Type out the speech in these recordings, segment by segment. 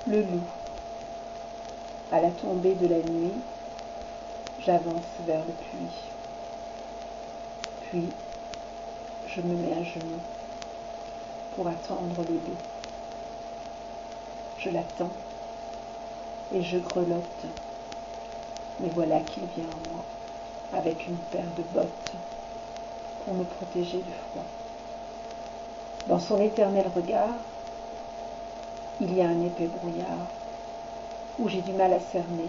Le loup. À la tombée de la nuit, j'avance vers le puits. Puis, je me mets à genoux pour attendre le loup. Je l'attends et je grelotte. Mais voilà qu'il vient à moi avec une paire de bottes pour me protéger du froid. Dans son éternel regard, il y a un épais brouillard où j'ai du mal à cerner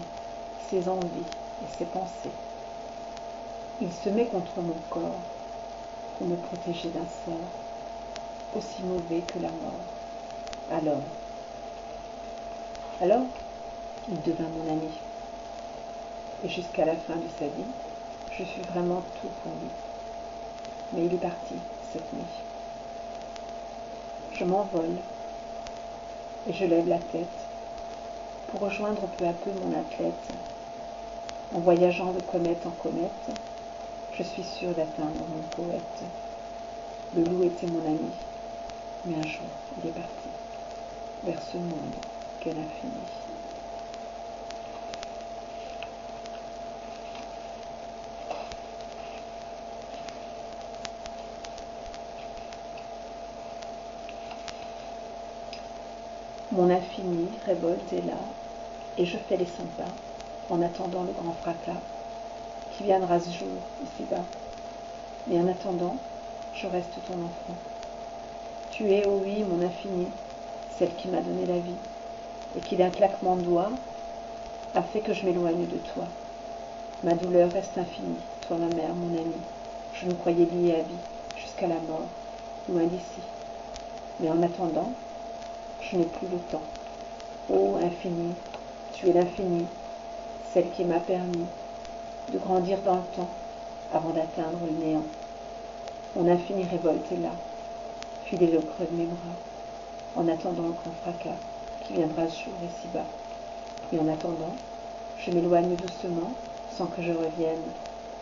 ses envies et ses pensées. Il se met contre mon corps pour me protéger d'un sort aussi mauvais que la mort. Alors, il devint mon ami. Et jusqu'à la fin de sa vie, je fus vraiment tout pour lui. Mais il est parti cette nuit. Je m'envole et je lève la tête pour rejoindre peu à peu mon athlète. En voyageant de comète en comète, je suis sûre d'atteindre mon poète. Le loup était mon ami, mais un jour il est parti vers ce monde qu'est l'infini. Mon infini révolte est là, et je fais les 100 pas, en attendant le grand fracas, qui viendra ce jour, ici-bas. Mais en attendant, je reste ton enfant. Tu es, oh oui, mon infini, celle qui m'a donné la vie, et qui d'un claquement de doigts a fait que je m'éloigne de toi. Ma douleur reste infinie, toi ma mère, mon amie. Je me croyais liée à vie, jusqu'à la mort, loin d'ici. Mais en attendant, je n'ai plus le temps. Ô infini, tu es l'infini, celle qui m'a permis de grandir dans le temps avant d'atteindre le néant. Mon infini révolte est là, filée au creux de mes bras, en attendant le grand fracas qui viendra ce jour ici-bas. Et en attendant, je m'éloigne doucement, sans que je revienne,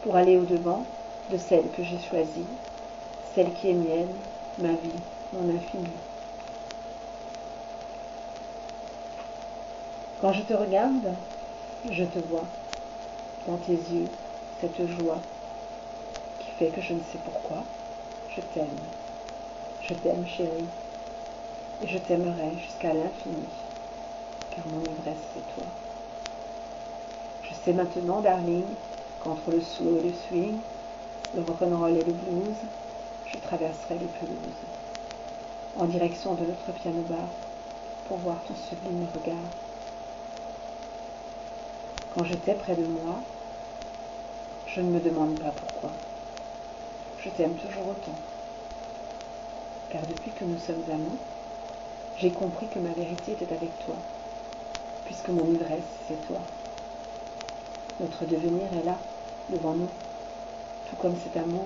pour aller au-devant de celle que j'ai choisie, celle qui est mienne, ma vie, mon infini. Quand je te regarde, je te vois, dans tes yeux, cette joie qui fait que je ne sais pourquoi, je t'aime. Je t'aime, chérie, et je t'aimerai jusqu'à l'infini, car mon ivresse, c'est toi. Je sais maintenant, darling, qu'entre le slow et le swing, le rock'n'roll et le blues, je traverserai les pelouses, en direction de notre piano-bar, pour voir ton sublime regard. Quand j'étais près de moi, je ne me demande pas pourquoi. Je t'aime toujours autant. Car depuis que nous sommes amants, j'ai compris que ma vérité était avec toi, puisque mon ivresse, c'est toi. Notre devenir est là, devant nous, tout comme cet amour,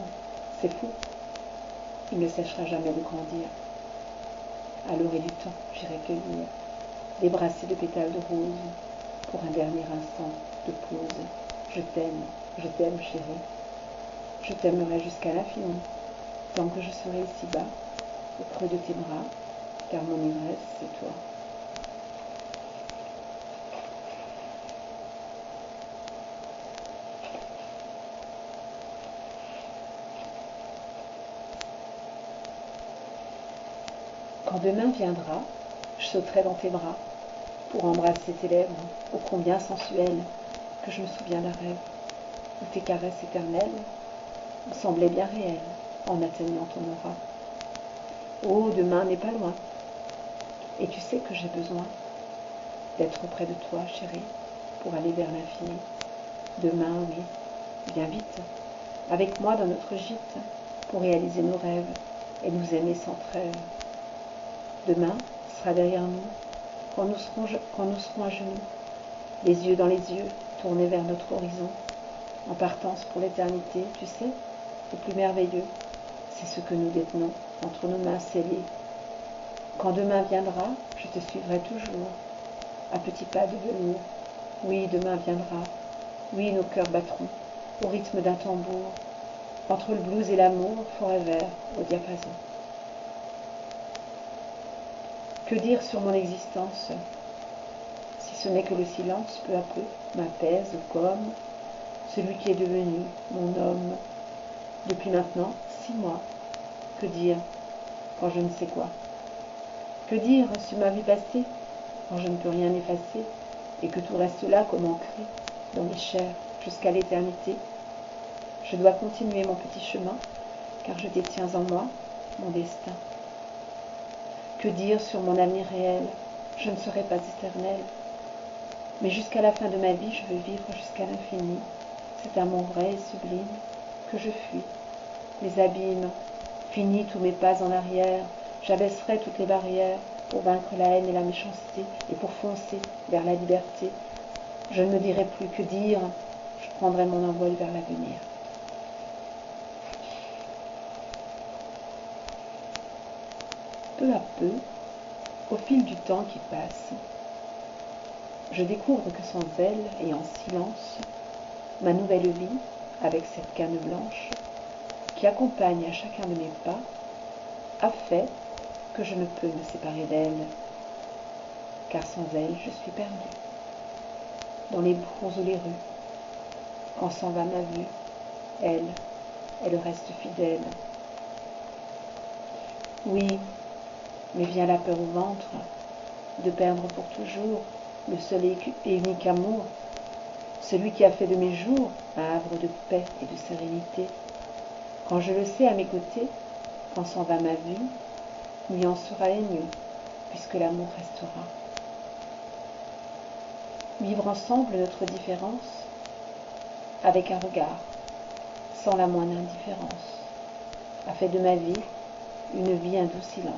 c'est fou. Il ne séchera jamais de grandir. À l'orée du temps, j'irai cueillir des brassées de pétales de rose pour un dernier instant de pause. Je t'aime, chérie. Je t'aimerai jusqu'à l'infini, tant que je serai ici-bas, au creux de tes bras, car mon ivresse, c'est toi. Quand demain viendra, je sauterai dans tes bras pour embrasser tes lèvres, ô combien sensuelles, que je me souviens d'un rêve, où tes caresses éternelles me semblaient bien réelles en atteignant ton aura. Oh, demain n'est pas loin, et tu sais que j'ai besoin d'être auprès de toi, chérie, pour aller vers l'infini. Demain, oui, viens vite, avec moi dans notre gîte, pour réaliser nos rêves et nous aimer sans trêve. Demain sera derrière nous, quand nous serons à genoux, les yeux dans les yeux, tournés vers notre horizon, en partance pour l'éternité, tu sais, le plus merveilleux, c'est ce que nous détenons entre nos mains scellées. Quand demain viendra, je te suivrai toujours, à petits pas de velours. Oui, demain viendra, oui, nos cœurs battront, au rythme d'un tambour, entre le blues et l'amour, forever, au diapason. Que dire sur mon existence? ce n'est que le silence, peu à peu, m'apaise comme celui qui est devenu mon homme depuis maintenant 6 mois. Que dire quand je ne sais quoi? Que dire sur ma vie passée quand je ne peux rien effacer et que tout reste là comme ancré dans mes chairs jusqu'à l'éternité? Je dois continuer mon petit chemin car je détiens en moi mon destin. Que dire sur mon avenir réel? Je ne serai pas éternelle. Mais jusqu'à la fin de ma vie, je veux vivre jusqu'à l'infini. Cet amour vrai et sublime que je fuis. Les abîmes, finis tous mes pas en arrière, j'abaisserai toutes les barrières pour vaincre la haine et la méchanceté et pour foncer vers la liberté. Je ne me dirai plus que dire, je prendrai mon envol vers l'avenir. Peu à peu, au fil du temps qui passe, je découvre que sans elle et en silence, ma nouvelle vie, avec cette canne blanche, qui accompagne à chacun de mes pas, a fait que je ne peux me séparer d'elle, car sans elle, je suis perdue. Dans les bourgs ou les rues, quand s'en va ma vue, elle reste fidèle. Oui, mais vient la peur au ventre, de perdre pour toujours le seul et unique amour, celui qui a fait de mes jours un havre de paix et de sérénité. Quand je le sais à mes côtés, quand s'en va ma vie, lui en sera ému, puisque l'amour restera. Vivre ensemble notre différence, avec un regard, sans la moindre indifférence, a fait de ma vie une vie un doux silence,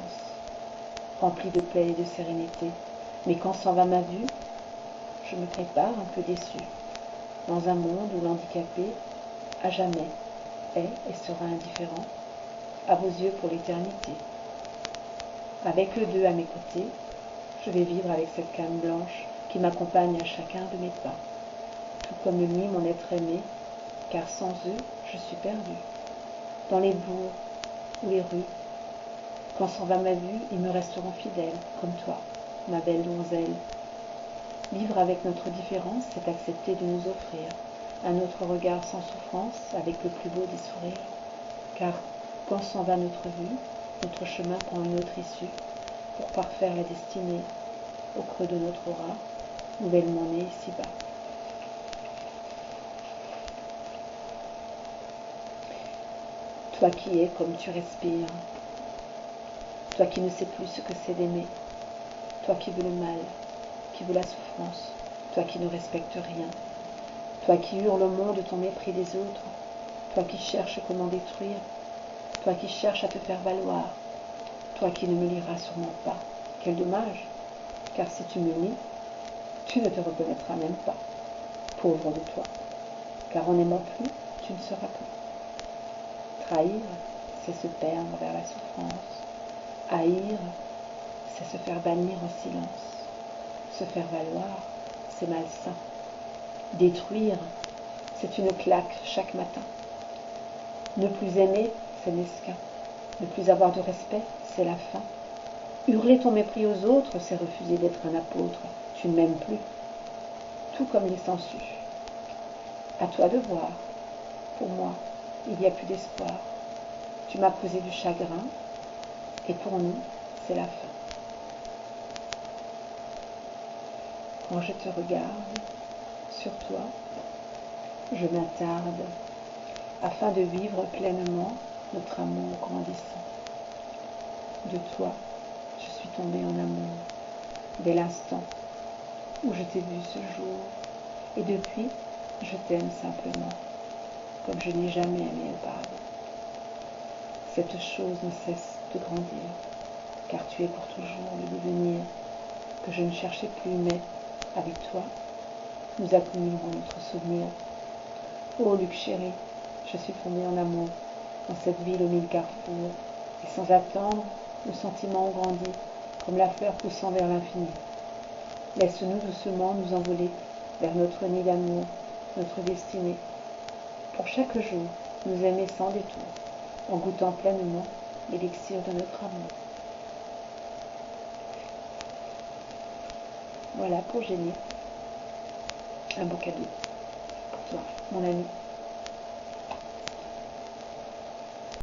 remplie de paix et de sérénité. Mais quand s'en va ma vue, je me prépare un peu déçue, dans un monde où l'handicapé, à jamais, est et sera indifférent, à vos yeux pour l'éternité. Avec eux deux à mes côtés, je vais vivre avec cette canne blanche qui m'accompagne à chacun de mes pas, tout comme lui mon être aimé, car sans eux, je suis perdue. Dans les bourgs ou les rues, quand s'en va ma vue, ils me resteront fidèles, comme toi, ma belle donzelle. Vivre avec notre différence, c'est accepter de nous offrir un autre regard sans souffrance, avec le plus beau des sourires. Car quand s'en va notre vue, notre chemin prend une autre issue, pour parfaire la destinée, au creux de notre aura, nouvellement née ici-bas. Toi qui es comme tu respires, toi qui ne sais plus ce que c'est d'aimer, toi qui veux le mal, qui veut la souffrance, toi qui ne respectes rien, toi qui hurles au monde ton mépris des autres, toi qui cherches comment détruire, toi qui cherches à te faire valoir, toi qui ne me liras sûrement pas. Quel dommage, car si tu me lis, tu ne te reconnaîtras même pas. Pauvre de toi, car en n'aimant plus, tu ne seras plus. Trahir, c'est se perdre vers la souffrance. Haïr, c'est se faire bannir en silence. Se faire valoir, c'est malsain. Détruire, c'est une claque chaque matin. Ne plus aimer, c'est mesquin. Ne plus avoir de respect, c'est la fin. Hurler ton mépris aux autres, c'est refuser d'être un apôtre. Tu ne m'aimes plus. Tout comme les sangsues. À toi de voir. Pour moi, il n'y a plus d'espoir. Tu m'as causé du chagrin, et pour nous, c'est la fin. Quand je te regarde, sur toi, je m'attarde, afin de vivre pleinement notre amour grandissant. De toi, je suis tombée en amour, dès l'instant où je t'ai vu ce jour, et depuis, je t'aime simplement, comme je n'ai jamais aimé auparavant. Cette chose ne cesse de grandir, car tu es pour toujours le devenir que je ne cherchais plus, mais avec toi, nous accumulerons notre souvenir. Oh Luc chéri, je suis tombée en amour dans cette ville aux 1000 carrefours, et sans attendre, nos sentiments ont grandi, comme la fleur poussant vers l'infini. Laisse-nous doucement nous envoler vers notre nid d'amour, notre destinée. Pour chaque jour, nous aimer sans détour, en goûtant pleinement l'élixir de notre amour. Voilà pour Génie. Un beau cadeau pour toi, mon ami.